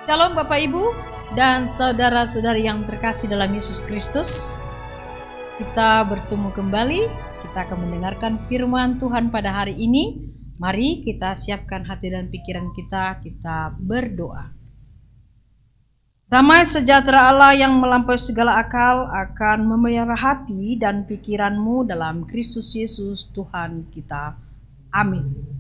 Shalom Bapak Ibu dan saudara-saudari yang terkasih dalam Yesus Kristus. Kita bertemu kembali, kita akan mendengarkan firman Tuhan pada hari ini. Mari kita siapkan hati dan pikiran kita berdoa. Damai sejahtera Allah yang melampaui segala akal akan memelihara hati dan pikiranmu dalam Kristus Yesus Tuhan kita. Amin.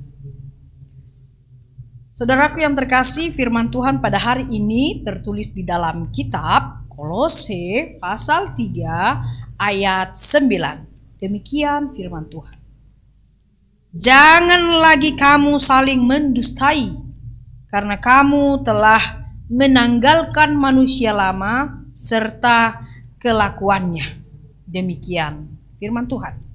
Saudaraku yang terkasih, firman Tuhan pada hari ini tertulis di dalam kitab Kolose pasal 3 ayat 9. Demikian firman Tuhan. Jangan lagi kamu saling mendustai, karena kamu telah menanggalkan manusia lama serta kelakuannya. Demikian firman Tuhan.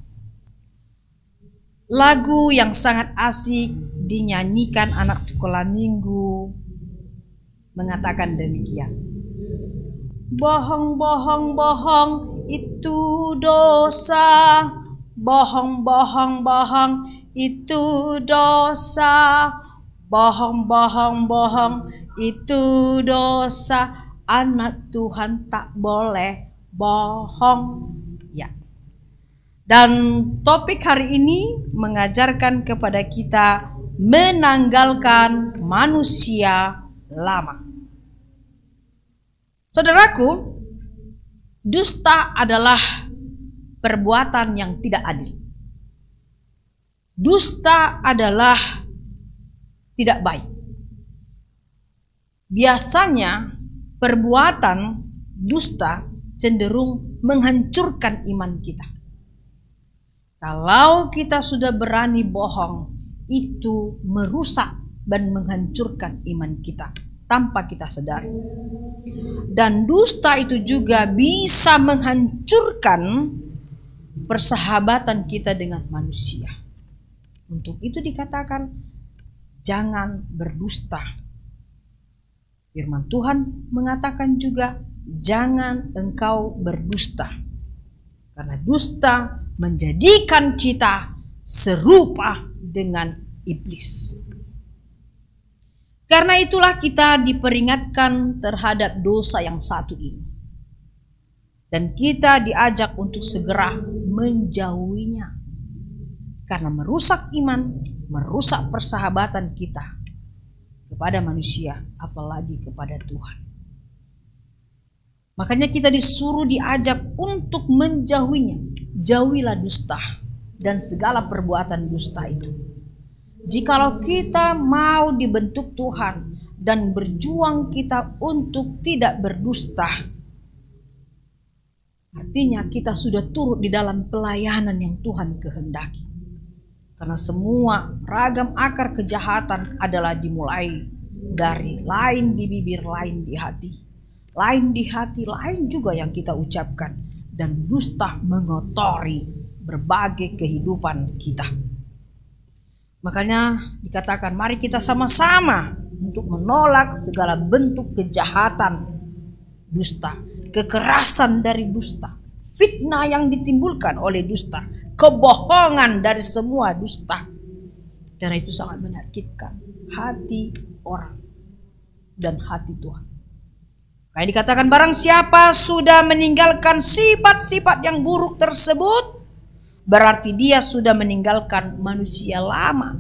Lagu yang sangat asik dinyanyikan anak sekolah minggu mengatakan demikian. Bohong, bohong, bohong itu dosa. Bohong, bohong, bohong itu dosa. Bohong, bohong, bohong itu dosa. Anak Tuhan tak boleh bohong. Ya. Dan topik hari ini mengajarkan kepada kita menanggalkan manusia lama. Saudaraku, dusta adalah perbuatan yang tidak adil. Dusta adalah tidak baik. Biasanya perbuatan dusta cenderung menghancurkan iman kita. Kalau kita sudah berani bohong, itu merusak dan menghancurkan iman kita tanpa kita sadari. Dan dusta itu juga bisa menghancurkan persahabatan kita dengan manusia. Untuk itu dikatakan, jangan berdusta. Firman Tuhan mengatakan juga, jangan engkau berdusta. Karena dusta menjadikan kita serupa dengan iblis. Karena itulah kita diperingatkan terhadap dosa yang satu ini. Dan kita diajak untuk segera menjauhinya. Karena merusak iman, merusak persahabatan kita kepada manusia, apalagi kepada Tuhan. Makanya kita disuruh diajak untuk menjauhinya. Jauhilah dusta dan segala perbuatan dusta itu. Jikalau kita mau dibentuk Tuhan dan berjuang kita untuk tidak berdusta, artinya kita sudah turut di dalam pelayanan yang Tuhan kehendaki. Karena semua ragam akar kejahatan adalah dimulai dari lain di bibir, lain di hati. Lain di hati, lain juga yang kita ucapkan. Dan dusta mengotori berbagai kehidupan kita. Makanya dikatakan mari kita sama-sama untuk menolak segala bentuk kejahatan dusta, kekerasan dari dusta, fitnah yang ditimbulkan oleh dusta, kebohongan dari semua dusta. Karena itu sangat menyakitkan hati orang dan hati Tuhan. Kayak dikatakan barang siapa sudah meninggalkan sifat-sifat yang buruk tersebut, berarti dia sudah meninggalkan manusia lama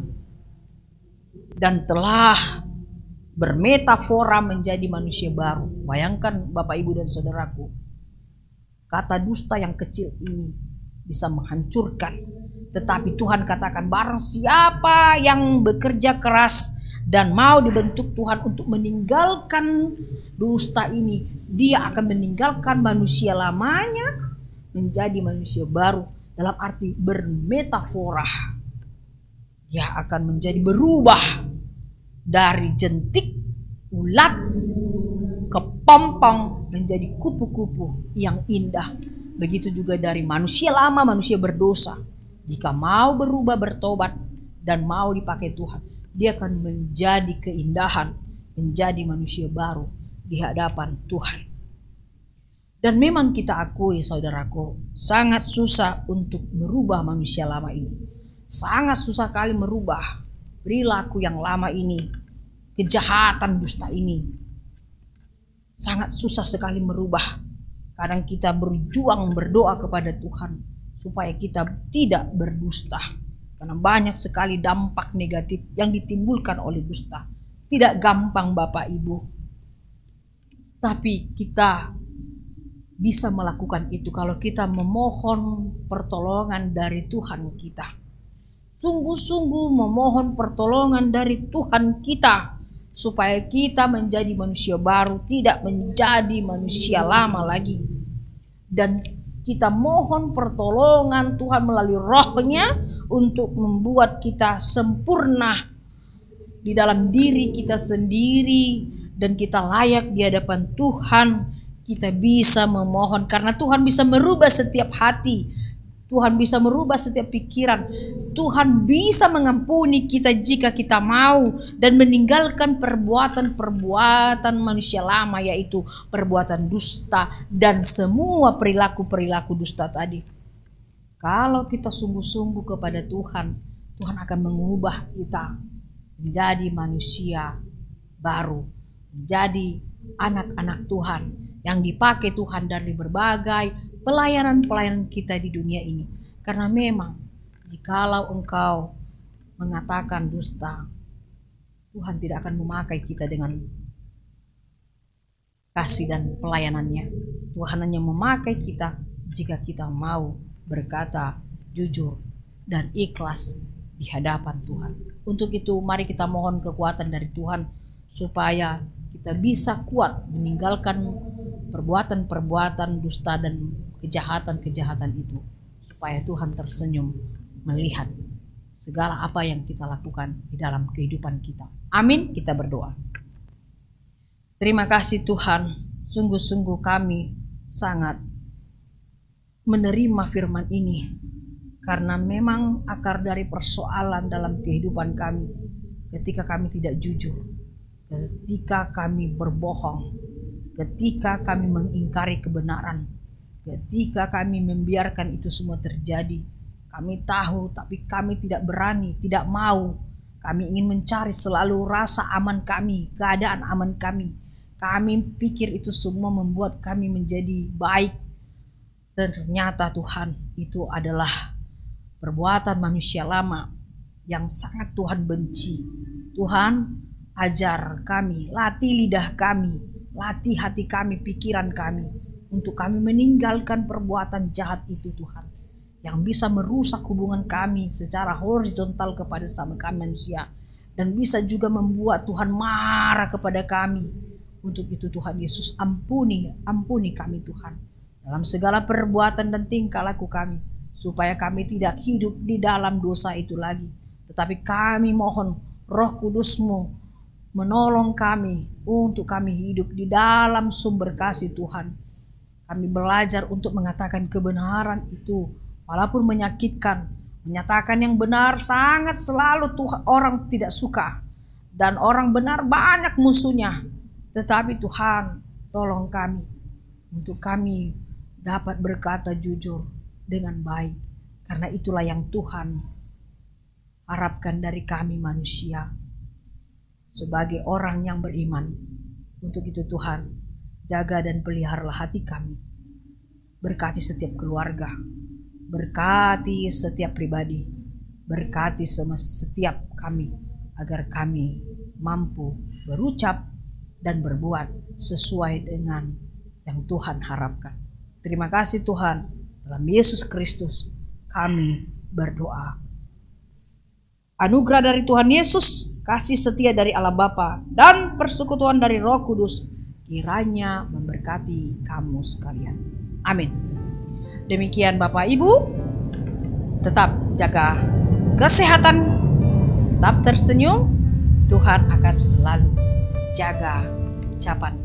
dan telah bermetafora menjadi manusia baru. Bayangkan Bapak Ibu dan Saudaraku, kata dusta yang kecil ini bisa menghancurkan. Tetapi Tuhan katakan barang siapa yang bekerja keras dan mau dibentuk Tuhan untuk meninggalkan dusta ini, dia akan meninggalkan manusia lamanya menjadi manusia baru. Dalam arti bermetafora, dia akan menjadi berubah dari jentik ulat kepompong menjadi kupu-kupu yang indah. Begitu juga dari manusia lama, manusia berdosa. Jika mau berubah, bertobat dan mau dipakai Tuhan, dia akan menjadi keindahan, menjadi manusia baru di hadapan Tuhan. Dan memang kita akui saudaraku, sangat susah untuk merubah manusia lama ini. Sangat susah kali merubah perilaku yang lama ini, kejahatan dusta ini. sangat susah sekali merubah. Kadang kita berjuang berdoa kepada Tuhan supaya kita tidak berdusta. Karena banyak sekali dampak negatif yang ditimbulkan oleh dusta. Tidak gampang Bapak Ibu. Tapi kita bisa melakukan itu kalau kita memohon pertolongan dari Tuhan kita. Sungguh-sungguh memohon pertolongan dari Tuhan kita. Supaya kita menjadi manusia baru, tidak menjadi manusia lama lagi. Dan kita mohon pertolongan Tuhan melalui Roh-Nya untuk membuat kita sempurna di dalam diri kita sendiri. Dan kita layak di hadapan Tuhan. Kita bisa memohon karena Tuhan bisa merubah setiap hati. Tuhan bisa merubah setiap pikiran. Tuhan bisa mengampuni kita jika kita mau dan meninggalkan perbuatan-perbuatan manusia lama, yaitu perbuatan dusta dan semua perilaku-perilaku dusta tadi. Kalau kita sungguh-sungguh kepada Tuhan, Tuhan akan mengubah kita menjadi manusia baru, menjadi anak-anak Tuhan yang dipakai Tuhan dari berbagai pelayanan-pelayanan kita di dunia ini. Karena memang jikalau engkau mengatakan dusta, Tuhan tidak akan memakai kita dengan kasih dan pelayanannya. Tuhan hanya memakai kita jika kita mau berkata jujur dan ikhlas di hadapan Tuhan. Untuk itu mari kita mohon kekuatan dari Tuhan supaya kita bisa kuat meninggalkan perbuatan-perbuatan dusta dan kejahatan-kejahatan itu, supaya Tuhan tersenyum melihat segala apa yang kita lakukan di dalam kehidupan kita. Amin. Kita berdoa. Terima kasih Tuhan, sungguh-sungguh kami sangat menerima firman ini, karena memang akar dari persoalan dalam kehidupan kami ketika kami tidak jujur, ketika kami berbohong, ketika kami mengingkari kebenaran, ketika kami membiarkan itu semua terjadi. Kami tahu tapi kami tidak berani, tidak mau. Kami ingin mencari selalu rasa aman kami, keadaan aman kami. Kami pikir itu semua membuat kami menjadi baik. Dan ternyata Tuhan, itu adalah perbuatan manusia lama yang sangat Tuhan benci. Tuhan, ajar kami, latih lidah kami, latih hati kami, pikiran kami, untuk kami meninggalkan perbuatan jahat itu Tuhan, yang bisa merusak hubungan kami secara horizontal kepada sama kami manusia, dan bisa juga membuat Tuhan marah kepada kami. Untuk itu Tuhan Yesus, ampuni kami Tuhan dalam segala perbuatan dan tingkah laku kami, supaya kami tidak hidup di dalam dosa itu lagi. Tetapi kami mohon Roh Kudus-Mu menolong kami untuk kami hidup di dalam sumber kasih Tuhan. Kami belajar untuk mengatakan kebenaran itu walaupun menyakitkan. Menyatakan yang benar sangat selalu Tuhan, orang tidak suka, dan orang benar banyak musuhnya. Tetapi Tuhan, tolong kami untuk kami dapat berkata jujur dengan baik, karena itulah yang Tuhan harapkan dari kami manusia sebagai orang yang beriman. Untuk itu Tuhan, jaga dan peliharalah hati kami. Berkati setiap keluarga, berkati setiap pribadi, berkati setiap kami, agar kami mampu berucap dan berbuat sesuai dengan yang Tuhan harapkan. Terima kasih Tuhan, dalam Yesus Kristus kami berdoa. Anugerah dari Tuhan Yesus, kasih setia dari Allah Bapa, dan persekutuan dari Roh Kudus kiranya memberkati kamu sekalian. Amin. Demikian Bapak Ibu, tetap jaga kesehatan, tetap tersenyum. Tuhan akan selalu jaga ucapan